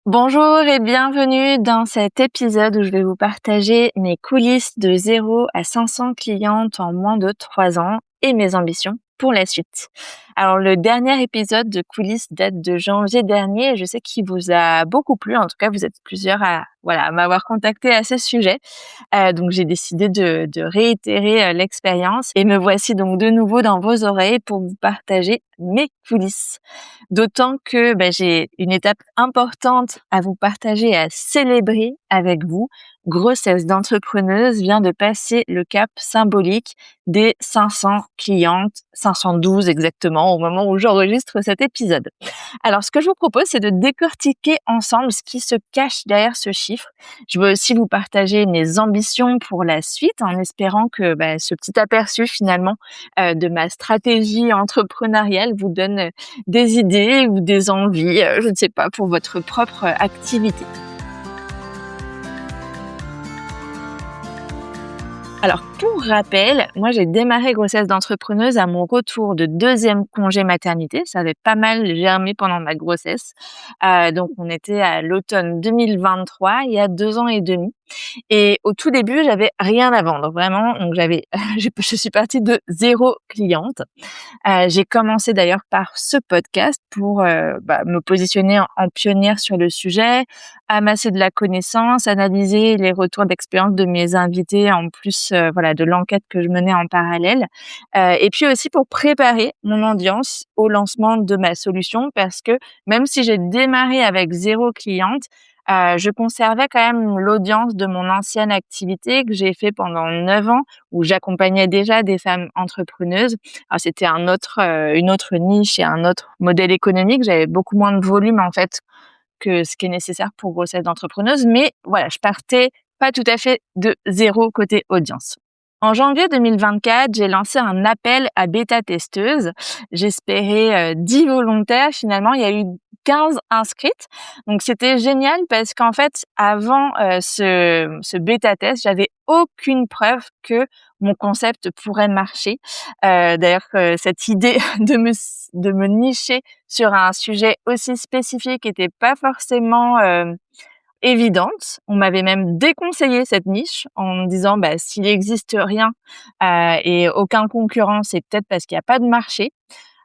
Bonjour et bienvenue dans cet épisode où je vais vous partager mes coulisses de 0 à 500 clientes en moins de 3 ans et mes ambitions pour la suite. Alors le dernier épisode de coulisses date de janvier dernier et je sais qu'il vous a beaucoup plu. En tout cas, vous êtes plusieurs à m'avoir contacté à ce sujet. Donc j'ai décidé de réitérer l'expérience et me voici donc de nouveau dans vos oreilles pour vous partager mes coulisses. D'autant que j'ai une étape importante à vous partager et à célébrer avec vous. Grossesse d'entrepreneuse vient de passer le cap symbolique des 500 clientes, 512 exactement au moment où j'enregistre cet épisode. Alors ce que je vous propose, c'est de décortiquer ensemble ce qui se cache derrière ce chiffre. Je veux aussi vous partager mes ambitions pour la suite en espérant que ce petit aperçu finalement de ma stratégie entrepreneuriale vous donne des idées ou des envies, je ne sais pas, pour votre propre activité. Alors, pour rappel, moi, j'ai démarré grossesse d'entrepreneuse à mon retour de 2e congé maternité. Ça avait pas mal germé pendant ma grossesse. Donc, on était à l'automne 2023, il y a 2 ans et demi. Et au tout début, j'avais rien à vendre, vraiment. Donc, je suis partie de 0 cliente. J'ai commencé d'ailleurs par ce podcast pour me positionner en pionnière sur le sujet, amasser de la connaissance, analyser les retours d'expérience de mes invités en plus de l'enquête que je menais en parallèle. Et puis aussi pour préparer mon audience au lancement de ma solution parce que même si j'ai démarré avec 0 cliente, je conservais quand même l'audience de mon ancienne activité que j'ai fait pendant 9 ans où j'accompagnais déjà des femmes entrepreneuses. Alors c'était une autre niche et un autre modèle économique. J'avais beaucoup moins de volume en fait que ce qui est nécessaire pour grossesse d'entrepreneuse. Mais voilà, je partais pas tout à fait de 0 côté audience. En janvier 2024, j'ai lancé un appel à bêta-testeuses. J'espérais 10 volontaires. Finalement, il y a eu 15 inscrites. Donc, c'était génial parce qu'en fait, avant ce bêta-test, j'avais aucune preuve que mon concept pourrait marcher. D'ailleurs, cette idée de me nicher sur un sujet aussi spécifique était pas forcément évidente. On m'avait même déconseillé cette niche en me disant s'il n'existe rien et aucun concurrent, c'est peut-être parce qu'il n'y a pas de marché.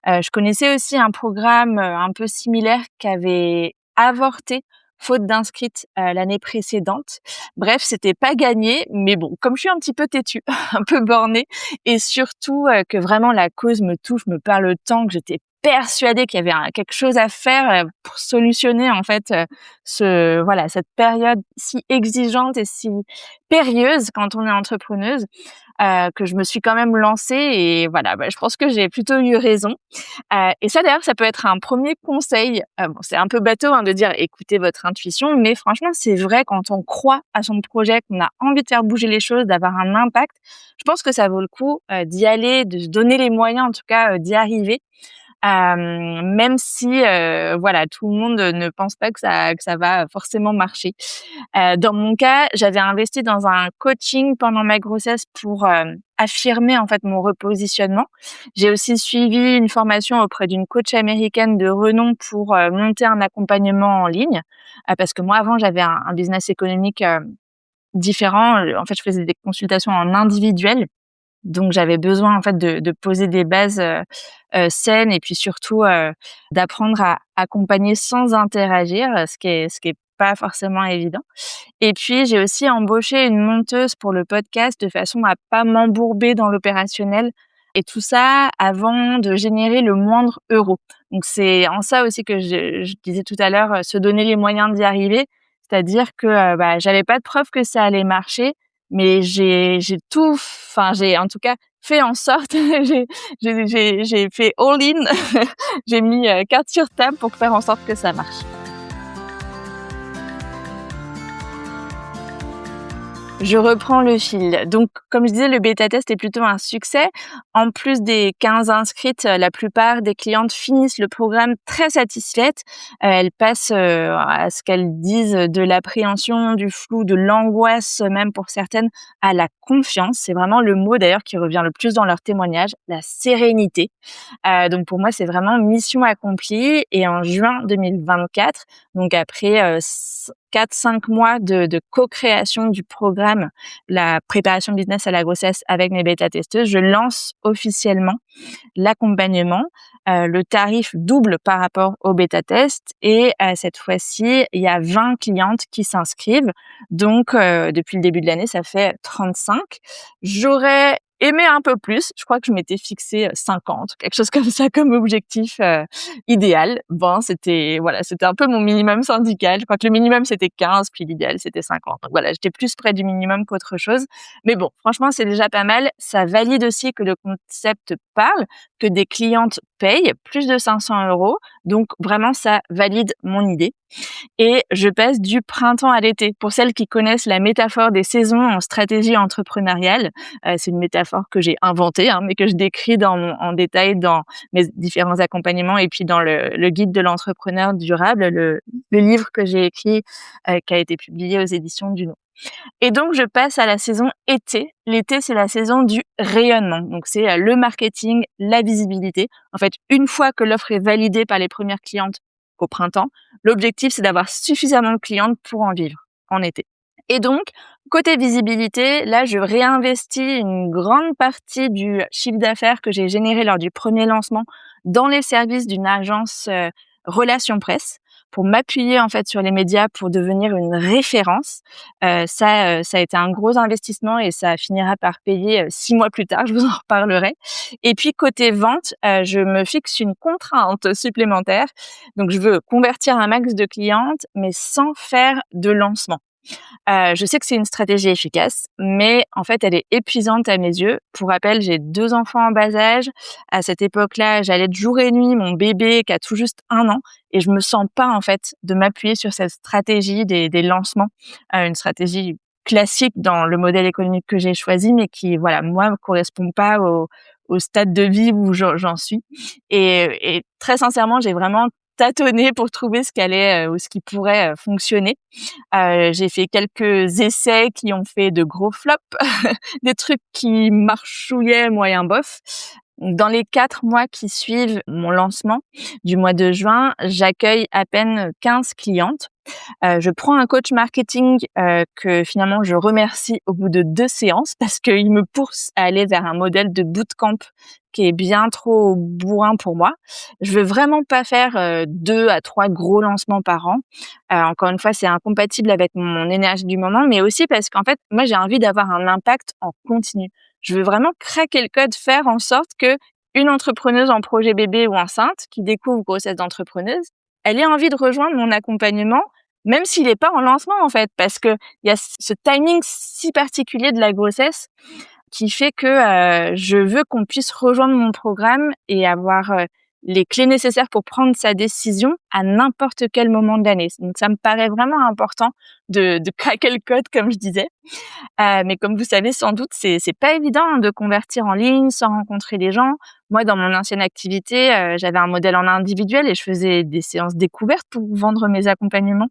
Je connaissais aussi un programme un peu similaire qui avait avorté faute d'inscrites l'année précédente. Bref, c'était pas gagné, mais bon, comme je suis un petit peu têtue, un peu bornée, et surtout que vraiment la cause me touche, me parle tant que j'étais persuadée qu'il y avait quelque chose à faire pour solutionner en fait cette période si exigeante et si périlleuse quand on est entrepreneuse, que je me suis quand même lancée et voilà, je pense que j'ai plutôt eu raison. Et ça d'ailleurs, ça peut être un premier conseil. C'est un peu bateau de dire écoutez votre intuition, mais franchement, c'est vrai quand on croit à son projet, qu'on a envie de faire bouger les choses, d'avoir un impact, je pense que ça vaut le coup d'y aller, de se donner les moyens en tout cas d'y arriver. Même si tout le monde ne pense pas que ça va forcément marcher. Dans mon cas, j'avais investi dans un coaching pendant ma grossesse pour affirmer en fait mon repositionnement. J'ai aussi suivi une formation auprès d'une coach américaine de renom pour monter un accompagnement en ligne parce que moi avant j'avais un business économique différent. En fait, je faisais des consultations en individuel. Donc j'avais besoin en fait de poser des bases saines et puis surtout d'apprendre à accompagner sans interagir, ce qui est pas forcément évident. Et puis j'ai aussi embauché une monteuse pour le podcast de façon à pas m'embourber dans l'opérationnel et tout ça avant de générer le moindre euro. Donc c'est en ça aussi que je disais tout à l'heure, se donner les moyens d'y arriver, c'est-à-dire que j'avais pas de preuve que ça allait marcher, mais j'ai en tout cas fait en sorte, j'ai fait all in, j'ai mis carte sur table pour faire en sorte que ça marche. Je reprends le fil. Donc, comme je disais, le bêta-test est plutôt un succès. En plus des 15 inscrites, la plupart des clientes finissent le programme très satisfaites. Elles passent à ce qu'elles disent de l'appréhension, du flou, de l'angoisse, même pour certaines, à la confiance. C'est vraiment le mot d'ailleurs qui revient le plus dans leur témoignage, la sérénité. Donc pour moi, c'est vraiment mission accomplie. Et en juin 2024, Donc après 4-5 mois de co-création du programme, la préparation business à la grossesse avec mes bêta-testeuses, je lance officiellement l'accompagnement. Le tarif double par rapport au bêta-test et cette fois-ci, il y a 20 clientes qui s'inscrivent. Donc, depuis le début de l'année, ça fait 35. J'aurais aimé un peu plus. Je crois que je m'étais fixé 50, quelque chose comme ça comme objectif idéal. Bon, c'était un peu mon minimum syndical. Je crois que le minimum c'était 15, puis l'idéal c'était 50. Donc voilà, j'étais plus près du minimum qu'autre chose. Mais bon, franchement, c'est déjà pas mal. Ça valide aussi que le concept parle, que des clientes payent plus de 500 €. Donc vraiment, ça valide mon idée. Et je passe du printemps à l'été. Pour celles qui connaissent la métaphore des saisons en stratégie entrepreneuriale, c'est une métaphore que j'ai inventée, mais que je décris en détail dans mes différents accompagnements et puis dans le guide de l'entrepreneur durable, le livre que j'ai écrit, qui a été publié aux éditions Duno. Et donc, je passe à la saison été. L'été, c'est la saison du rayonnement. Donc, c'est le marketing, la visibilité. En fait, une fois que l'offre est validée par les premières clientes au printemps, l'objectif, c'est d'avoir suffisamment de clientes pour en vivre en été. Et donc, côté visibilité, là, je réinvestis une grande partie du chiffre d'affaires que j'ai généré lors du premier lancement dans les services d'une agence relations presse pour m'appuyer en fait sur les médias pour devenir une référence. Ça a été un gros investissement et ça finira par payer 6 mois plus tard, je vous en reparlerai. Et puis côté vente, je me fixe une contrainte supplémentaire. Donc je veux convertir un max de clientes, mais sans faire de lancement. Je sais que c'est une stratégie efficace, mais en fait, elle est épuisante à mes yeux. Pour rappel, j'ai 2 enfants en bas âge. À cette époque-là, j'allaite jour et nuit mon bébé qui a tout juste 1 an et je me sens pas, en fait, de m'appuyer sur cette stratégie des lancements, une stratégie classique dans le modèle économique que j'ai choisi, mais qui, voilà, moi, me correspond pas au stade de vie où j'en suis. Et très sincèrement, j'ai vraiment tâtonné pour trouver ce qui allait, ou ce qui pourrait, fonctionner. J'ai fait quelques essais qui ont fait de gros flops, des trucs qui marchouillaient moyen bof. Dans les 4 mois qui suivent mon lancement du mois de juin, j'accueille à peine 15 clientes. Je prends un coach marketing que finalement je remercie au bout de 2 séances parce qu'il me pousse à aller vers un modèle de bootcamp qui est bien trop bourrin pour moi. Je veux vraiment pas faire 2 à 3 gros lancements par an. Encore une fois, c'est incompatible avec mon énergie du moment, mais aussi parce qu'en fait, moi, j'ai envie d'avoir un impact en continu. Je veux vraiment craquer le code, faire en sorte que une entrepreneuse en projet bébé ou enceinte qui découvre grossesse d'entrepreneuse, elle ait envie de rejoindre mon accompagnement même s'il est pas en lancement, en fait, parce que il y a ce timing si particulier de la grossesse qui fait que je veux qu'on puisse rejoindre mon programme et avoir les clés nécessaires pour prendre sa décision à n'importe quel moment de l'année. Donc ça me paraît vraiment important de craquer le code, comme je disais. Mais comme vous savez sans doute, c'est pas évident de convertir en ligne sans rencontrer des gens. Moi, dans mon ancienne activité, j'avais un modèle en individuel et je faisais des séances découvertes pour vendre mes accompagnements.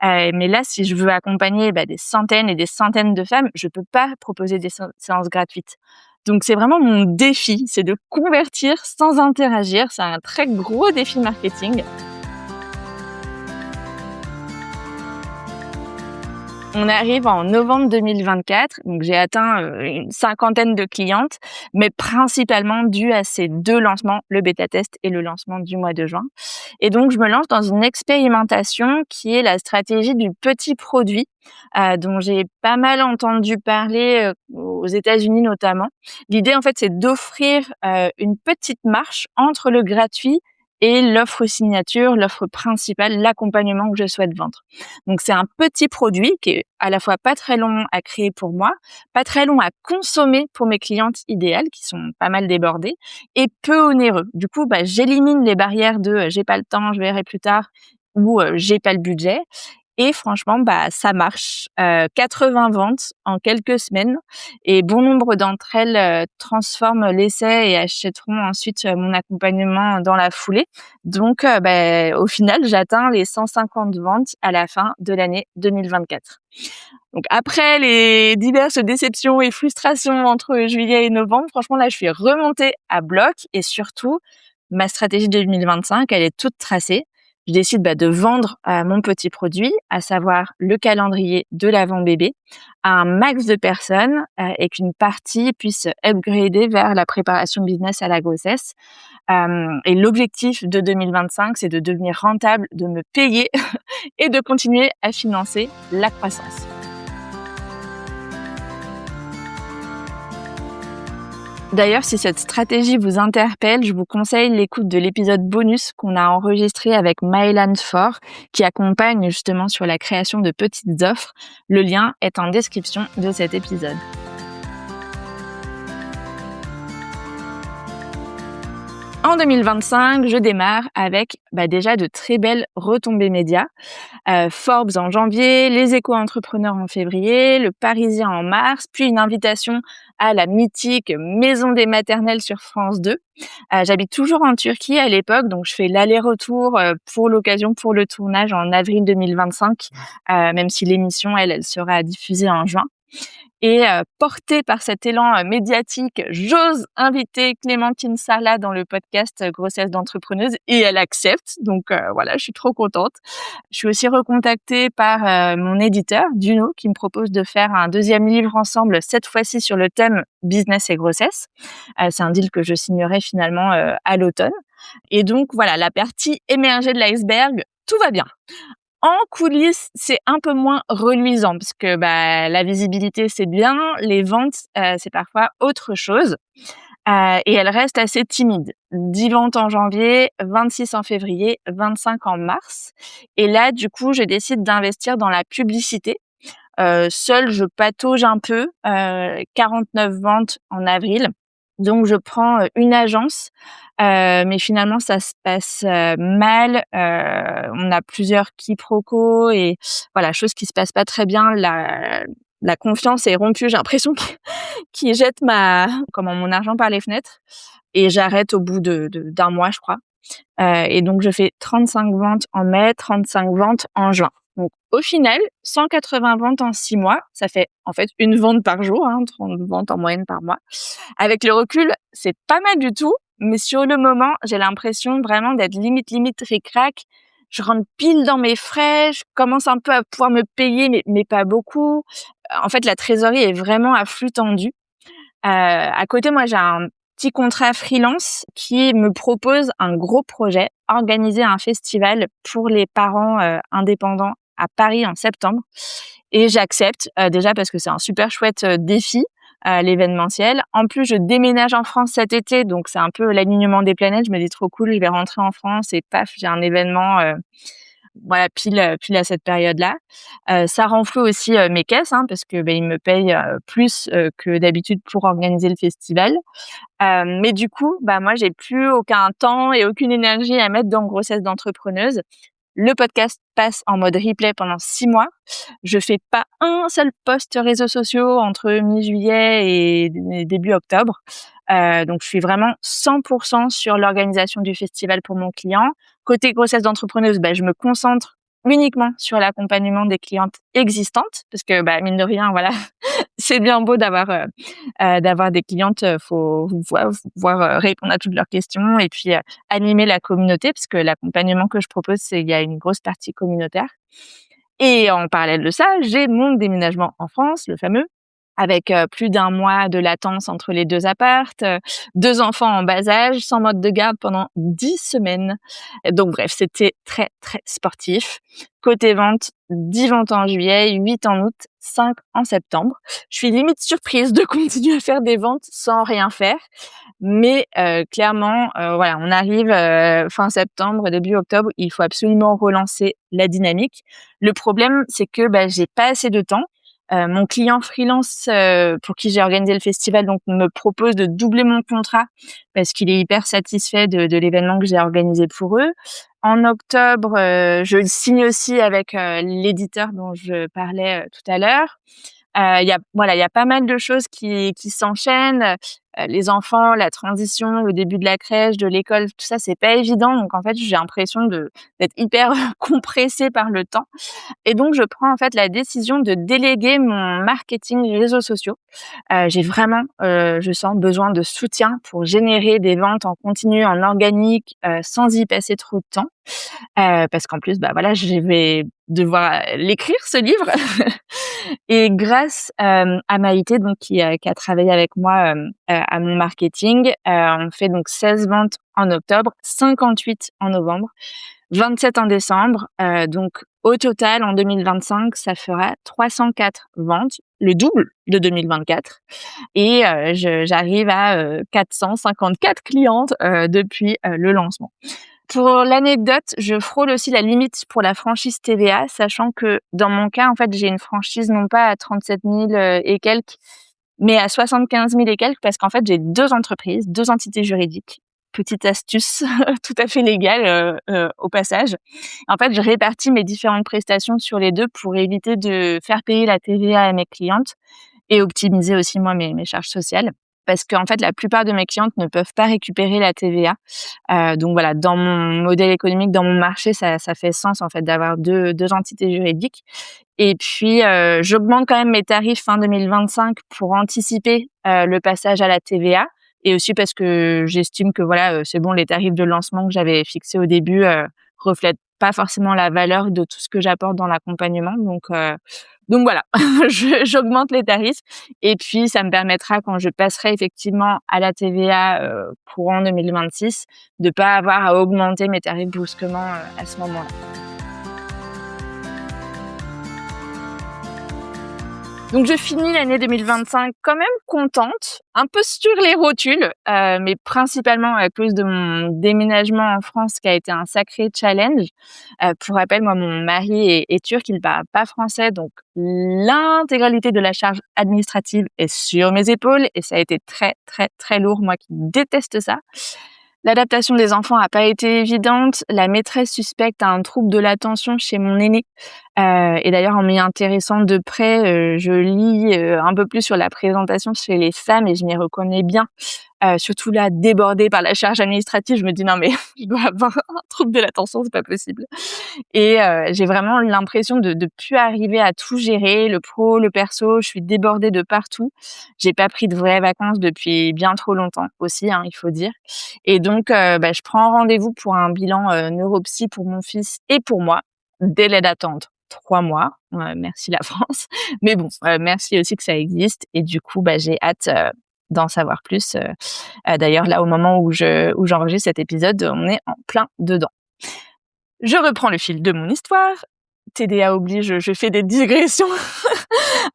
Mais là, si je veux accompagner des centaines et des centaines de femmes, je peux pas proposer des séances gratuites. Donc c'est vraiment mon défi, c'est de convertir sans interagir. C'est un très gros défi marketing. On arrive en novembre 2024, donc j'ai atteint une cinquantaine de clientes, mais principalement dû à ces 2 lancements, le bêta-test et le lancement du mois de juin. Et donc, je me lance dans une expérimentation qui est la stratégie du petit produit, dont j'ai pas mal entendu parler aux États-Unis notamment. L'idée, en fait, c'est d'offrir une petite marche entre le gratuit et l'offre signature, l'offre principale, l'accompagnement que je souhaite vendre. Donc, c'est un petit produit qui est à la fois pas très long à créer pour moi, pas très long à consommer pour mes clientes idéales qui sont pas mal débordées et peu onéreux. Du coup, j'élimine les barrières de j'ai pas le temps, je verrai plus tard ou j'ai pas le budget. Et franchement, ça marche. 80 ventes en quelques semaines et bon nombre d'entre elles transforment l'essai et achèteront ensuite mon accompagnement dans la foulée. Donc, au final, j'atteins les 150 ventes à la fin de l'année 2024. Donc, après les diverses déceptions et frustrations entre juillet et novembre, franchement, là, je suis remontée à bloc et surtout, ma stratégie 2025, elle est toute tracée. je décide de vendre mon petit produit, à savoir le calendrier de l'avant bébé, à un max de personnes et qu'une partie puisse upgrader vers la préparation business à la grossesse. Et l'objectif de 2025, c'est de devenir rentable, de me payer et de continuer à financer la croissance. D'ailleurs, si cette stratégie vous interpelle, je vous conseille l'écoute de l'épisode bonus qu'on a enregistré avec Mylan Fort, qui accompagne justement sur la création de petites offres. Le lien est en description de cet épisode. En 2025, je démarre avec déjà de très belles retombées médias. Forbes en janvier, les Éco-entrepreneurs en février, le Parisien en mars, puis une invitation à la mythique Maison des maternelles sur France 2. J'habite toujours en Turquie à l'époque, donc je fais l'aller-retour pour l'occasion, pour le tournage en avril 2025, même si l'émission, elle sera diffusée en juin. Et portée par cet élan médiatique, j'ose inviter Clémentine Sarlat dans le podcast Grossesse d'entrepreneuse et elle accepte. Donc voilà, je suis trop contente. Je suis aussi recontactée par mon éditeur, Duno, qui me propose de faire un deuxième livre ensemble, cette fois-ci sur le thème business et grossesse. C'est un deal que je signerai finalement à l'automne. Et donc voilà, la partie émergée de l'iceberg, tout va bien. En coulisses, c'est un peu moins reluisant parce que la visibilité, c'est bien. Les ventes, c'est parfois autre chose. Et elles restent assez timides. 10 ventes en janvier, 26 en février, 25 en mars. Et là, du coup, je décide d'investir dans la publicité. Seule, je patauge un peu. 49 ventes en avril. Donc, je prends une agence, mais finalement, ça se passe mal. On a plusieurs quiproquos et voilà, chose qui se passe pas très bien. La confiance est rompue. J'ai l'impression qu'ils jettent mon argent par les fenêtres et j'arrête au bout d'un mois, je crois. Et donc, je fais 35 ventes en mai, 35 ventes en juin. Donc, au final, 180 ventes en 6 mois. Ça fait en fait une vente par jour, 30 ventes en moyenne par mois. Avec le recul, c'est pas mal du tout. Mais sur le moment, j'ai l'impression vraiment d'être limite ric-rac. Je rentre pile dans mes frais. Je commence un peu à pouvoir me payer, mais pas beaucoup. En fait, la trésorerie est vraiment à flux tendu. À côté, moi, j'ai un petit contrat freelance qui me propose un gros projet, organiser un festival pour les parents indépendants à Paris en septembre. Et j'accepte déjà parce que c'est un super chouette défi, l'événementiel. En plus, je déménage en France cet été, donc c'est un peu l'alignement des planètes. Je me dis trop cool, je vais rentrer en France et paf, j'ai un événement pile à cette période-là. Ça renfloue aussi mes caisses parce que ils me payent plus que d'habitude pour organiser le festival. Mais du coup, moi j'ai plus aucun temps et aucune énergie à mettre dans Grossesse d'entrepreneuse. Le podcast passe en mode replay pendant 6 mois. Je fais pas un seul post réseaux sociaux entre mi-juillet et début octobre. Donc, je suis vraiment 100% sur l'organisation du festival pour mon client. Côté grossesse d'entrepreneuse, je me concentre uniquement sur l'accompagnement des clientes existantes parce que, mine de rien, voilà, c'est bien beau d'avoir des clientes, faut pouvoir répondre à toutes leurs questions et puis animer la communauté parce que l'accompagnement que je propose, il y a une grosse partie communautaire. Et en parallèle de ça, j'ai mon déménagement en France, le fameux, avec plus d'1 mois de latence entre les 2 apparts, 2 enfants en bas âge, sans mode de garde pendant 10 semaines. Donc bref, c'était très, très sportif. Côté vente, 10 ventes en juillet, 8 en août, 5 en septembre. Je suis limite surprise de continuer à faire des ventes sans rien faire. Mais clairement, on arrive fin septembre, début octobre, il faut absolument relancer la dynamique. Le problème, c'est que j'ai pas assez de temps. Mon client freelance pour qui j'ai organisé le festival donc me propose de doubler mon contrat parce qu'il est hyper satisfait de l'événement que j'ai organisé pour eux. En octobre, je signe aussi avec l'éditeur dont je parlais tout à l'heure. Il y a pas mal de choses qui s'enchaînent. Les enfants, la transition, le début de la crèche, de l'école, tout ça, c'est pas évident. Donc en fait, j'ai l'impression d'être hyper compressée par le temps. Et donc, je prends en fait la décision de déléguer mon marketing réseaux sociaux. J'ai vraiment, je sens besoin de soutien pour générer des ventes en continu, en organique, sans y passer trop de temps. Parce qu'en plus, voilà, je vais devoir l'écrire ce livre. Et grâce à Maïté, donc qui a travaillé avec moi à mon marketing, on fait donc 16 ventes en octobre, 58 en novembre, 27 en décembre. Donc au total, en 2025, ça fera 304 ventes, le double de 2024. Et j'arrive à 454 clientes depuis le lancement. Pour l'anecdote, je frôle aussi la limite pour la franchise TVA, sachant que dans mon cas, en fait, j'ai une franchise non pas à 37 000 et quelques, mais à 75 000 et quelques, parce qu'en fait, j'ai 2 entreprises, 2 entités juridiques. Petite astuce tout à fait légale au passage. En fait, je répartis mes différentes prestations sur les 2 pour éviter de faire payer la TVA à mes clientes et optimiser aussi moi mes charges sociales. Parce qu'en fait, la plupart de mes clientes ne peuvent pas récupérer la TVA. Donc voilà, dans mon modèle économique, dans mon marché, ça fait sens en fait d'avoir deux entités juridiques. Et puis, j'augmente quand même mes tarifs fin 2025 pour anticiper le passage à la TVA. Et aussi parce que j'estime que voilà, c'est bon, les tarifs de lancement que j'avais fixés au début reflètent pas forcément la valeur de tout ce que j'apporte dans l'accompagnement. Donc voilà, j'augmente les tarifs et puis ça me permettra quand je passerai effectivement à la TVA courant 2026 de pas avoir à augmenter mes tarifs brusquement à ce moment-là. Donc je finis l'année 2025 quand même contente, un peu sur les rotules, mais principalement à cause de mon déménagement en France qui a été un sacré challenge. Pour rappel, moi mon mari est turc, il parle pas français, donc l'intégralité de la charge administrative est sur mes épaules et ça a été très très très lourd, moi qui déteste ça. L'adaptation des enfants a pas été évidente. La maîtresse suspecte un trouble de l'attention chez mon aîné. Et d'ailleurs, en m'y intéressant de près, je lis un peu plus sur la présentation chez les femmes et je m'y reconnais bien. Surtout là, débordée par la charge administrative, je me dis non mais je dois avoir un trouble de l'attention, c'est pas possible. Et j'ai vraiment l'impression de plus arriver à tout gérer, le pro, le perso. Je suis débordée de partout. J'ai pas pris de vraies vacances depuis bien trop longtemps aussi, hein, il faut dire. Et donc, je prends rendez-vous pour un bilan neuropsy pour mon fils et pour moi. Délai d'attente 3 mois. Merci la France. Mais bon, merci aussi que ça existe. Et du coup, j'ai hâte d'en savoir plus. D'ailleurs, là, au moment où j'enregistre cet épisode, on est en plein dedans. Je reprends le fil de mon histoire. TDA oblige, je fais des digressions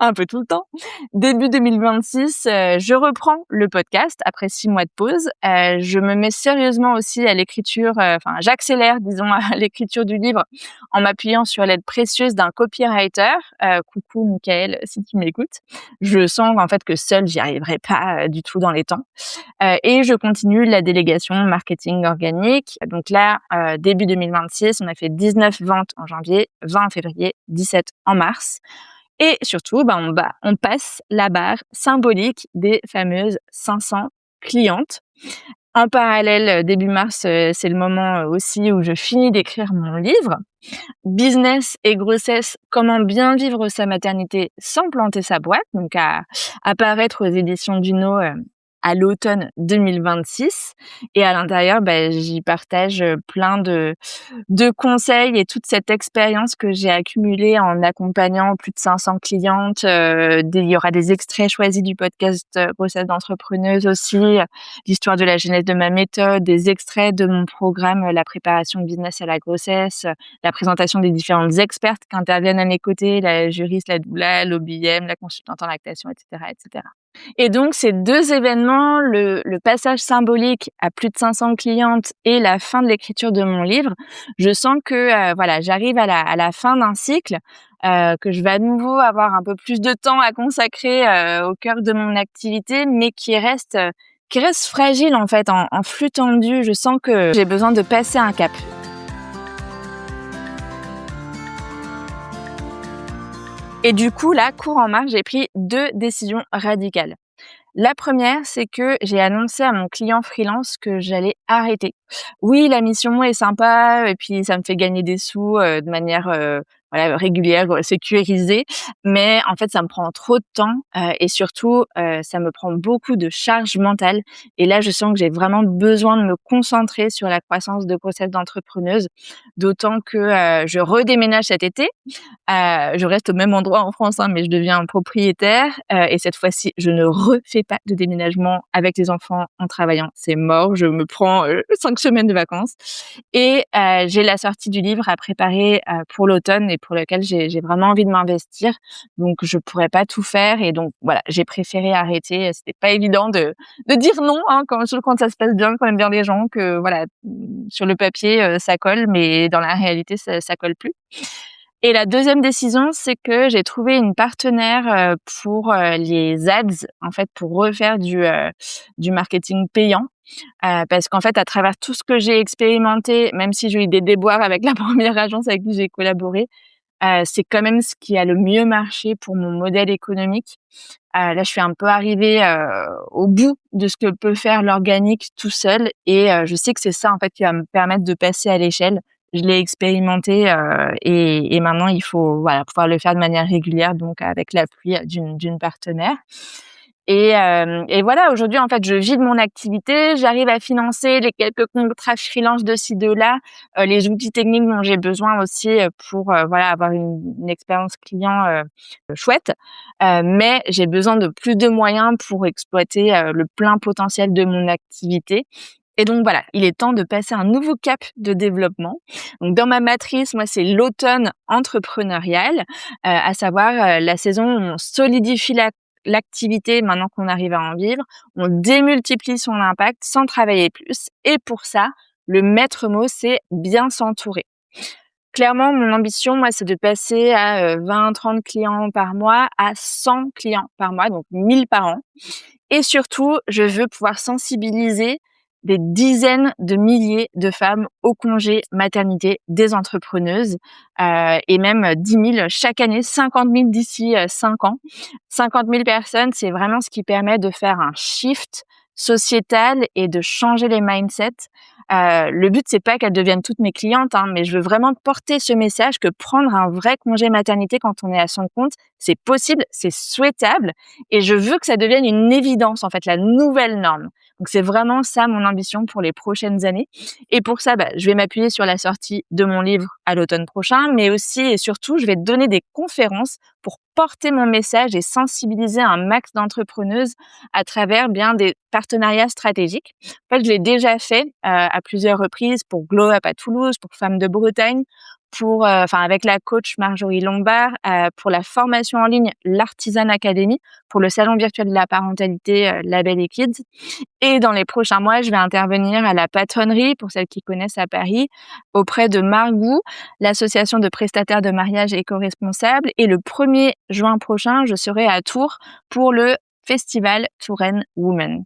un peu tout le temps. Début 2026, je reprends le podcast après 6 mois de pause. Je me mets sérieusement aussi à l'écriture, j'accélère, disons, à l'écriture du livre en m'appuyant sur l'aide précieuse d'un copywriter. Coucou Michael, si tu m'écoutes. Je sens en fait que seule, j'y arriverai pas du tout dans les temps. Et je continue la délégation marketing organique. Donc là, début 2026, on a fait 19 ventes en janvier, 20 en février, 17 en mars. Et surtout, on passe la barre symbolique des fameuses 500 clientes. En parallèle, début mars, c'est le moment aussi où je finis d'écrire mon livre. Business et grossesse, comment bien vivre sa maternité sans planter sa boîte, donc à apparaître aux éditions Duno à l'automne 2026. Et à l'intérieur, j'y partage plein de conseils et toute cette expérience que j'ai accumulée en accompagnant plus de 500 clientes. Il y aura des extraits choisis du podcast Grossesse d'entrepreneuse aussi, l'histoire de la genèse de ma méthode, des extraits de mon programme La préparation de business à la grossesse, la présentation des différentes expertes qui interviennent à mes côtés, la juriste, la doula, l'OBM, la consultante en lactation, etc., etc. Et donc, ces 2 événements, le passage symbolique à plus de 500 clientes et la fin de l'écriture de mon livre, je sens que j'arrive à la fin d'un cycle, que je vais à nouveau avoir un peu plus de temps à consacrer au cœur de mon activité, mais qui reste fragile en fait, en flux tendu. Je sens que j'ai besoin de passer un cap. Et du coup, là, courant mars, j'ai pris 2 décisions radicales. La première, c'est que j'ai annoncé à mon client freelance que j'allais arrêter. Oui, la mission est sympa et puis ça me fait gagner des sous, de manière, voilà, régulière, sécurisée, mais en fait, ça me prend trop de temps, et surtout, ça me prend beaucoup de charge mentale et là, je sens que j'ai vraiment besoin de me concentrer sur la croissance de grossesse d'entrepreneuse, d'autant que, je redéménage cet été. Je reste au même endroit en France, hein, mais je deviens propriétaire, et cette fois-ci, je ne refais pas de déménagement avec les enfants en travaillant. C'est mort, je me prends, 5 semaines de vacances et j'ai la sortie du livre à préparer, pour l'automne et pour lequel j'ai vraiment envie de m'investir. Donc je pourrais pas tout faire et donc voilà, j'ai préféré arrêter. C'était pas évident de dire non, hein, surtout quand ça se passe bien, qu'on aime bien les gens, que voilà, sur le papier, ça colle, mais dans la réalité, ça colle plus. Et la deuxième décision, c'est que j'ai trouvé une partenaire, pour, les ads, en fait, pour refaire du marketing payant. Parce qu'en fait, à travers tout ce que j'ai expérimenté, même si j'ai eu des déboires avec la première agence avec qui j'ai collaboré, c'est quand même ce qui a le mieux marché pour mon modèle économique. Là, je suis un peu arrivée, au bout de ce que peut faire l'organique tout seul et je sais que c'est ça, en fait, qui va me permettre de passer à l'échelle. Je l'ai expérimenté, et maintenant il faut, voilà, pouvoir le faire de manière régulière, donc avec l'appui d'une partenaire. Et voilà, aujourd'hui, en fait, je vis de mon activité, j'arrive à financer les quelques contrats freelance de ci, de là, les outils techniques dont j'ai besoin aussi, pour, voilà, avoir une expérience client, chouette. Mais j'ai besoin de plus de moyens pour exploiter, le plein potentiel de mon activité. Et donc voilà, il est temps de passer un nouveau cap de développement. Donc dans ma matrice, moi, c'est l'automne entrepreneurial, à savoir, la saison où on solidifie l'activité maintenant qu'on arrive à en vivre, on démultiplie son impact sans travailler plus. Et pour ça, le maître mot, c'est bien s'entourer. Clairement, mon ambition, moi, c'est de passer à 20-30 clients par mois à 100 clients par mois, donc 1000 par an. Et surtout, je veux pouvoir sensibiliser des dizaines de milliers de femmes au congé maternité des entrepreneuses, et même 10 000 chaque année, 50 000 d'ici 5 ans. 50 000 personnes, c'est vraiment ce qui permet de faire un shift sociétal et de changer les mindsets. Le but, c'est pas qu'elles deviennent toutes mes clientes, hein, mais je veux vraiment porter ce message que prendre un vrai congé maternité quand on est à son compte, c'est possible, c'est souhaitable et je veux que ça devienne une évidence, en fait, la nouvelle norme. Donc, c'est vraiment ça mon ambition pour les prochaines années. Et pour ça, je vais m'appuyer sur la sortie de mon livre à l'automne prochain, mais aussi et surtout, je vais donner des conférences pour porter mon message et sensibiliser un max d'entrepreneuses à travers bien des partenariats stratégiques. En fait, je l'ai déjà fait à plusieurs reprises pour Glow Up à Toulouse, pour Femmes de Bretagne, pour, avec la coach Marjorie Lombard, pour la formation en ligne l'Artisan Academy, pour le salon virtuel de la parentalité Label et Kids. Et dans les prochains mois, je vais intervenir à la Patronnerie, pour celles qui connaissent à Paris, auprès de Margou, l'association de prestataires de mariage éco-responsables. Et le 1er juin prochain, je serai à Tours pour le Festival Touraine Women.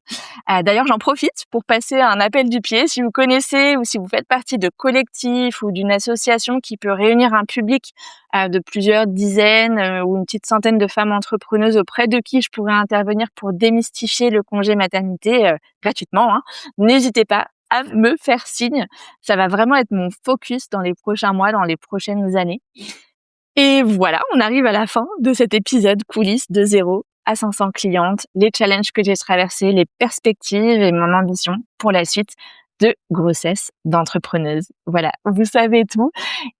D'ailleurs, j'en profite pour passer un appel du pied. Si vous connaissez ou si vous faites partie de collectifs ou d'une association qui peut réunir un public de plusieurs dizaines ou une petite centaine de femmes entrepreneuses auprès de qui je pourrais intervenir pour démystifier le congé maternité gratuitement, hein, n'hésitez pas à me faire signe. Ça va vraiment être mon focus dans les prochains mois, dans les prochaines années. Et voilà, on arrive à la fin de cet épisode coulisses de 0 à 500 clientes, les challenges que j'ai traversés, les perspectives et mon ambition pour la suite de grossesse d'entrepreneuse. Voilà, vous savez tout.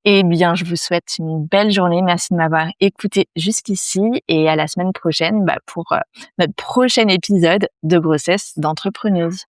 Eh bien, je vous souhaite une belle journée. Merci de m'avoir écouté jusqu'ici et à la semaine prochaine pour notre prochain épisode de grossesse d'entrepreneuse.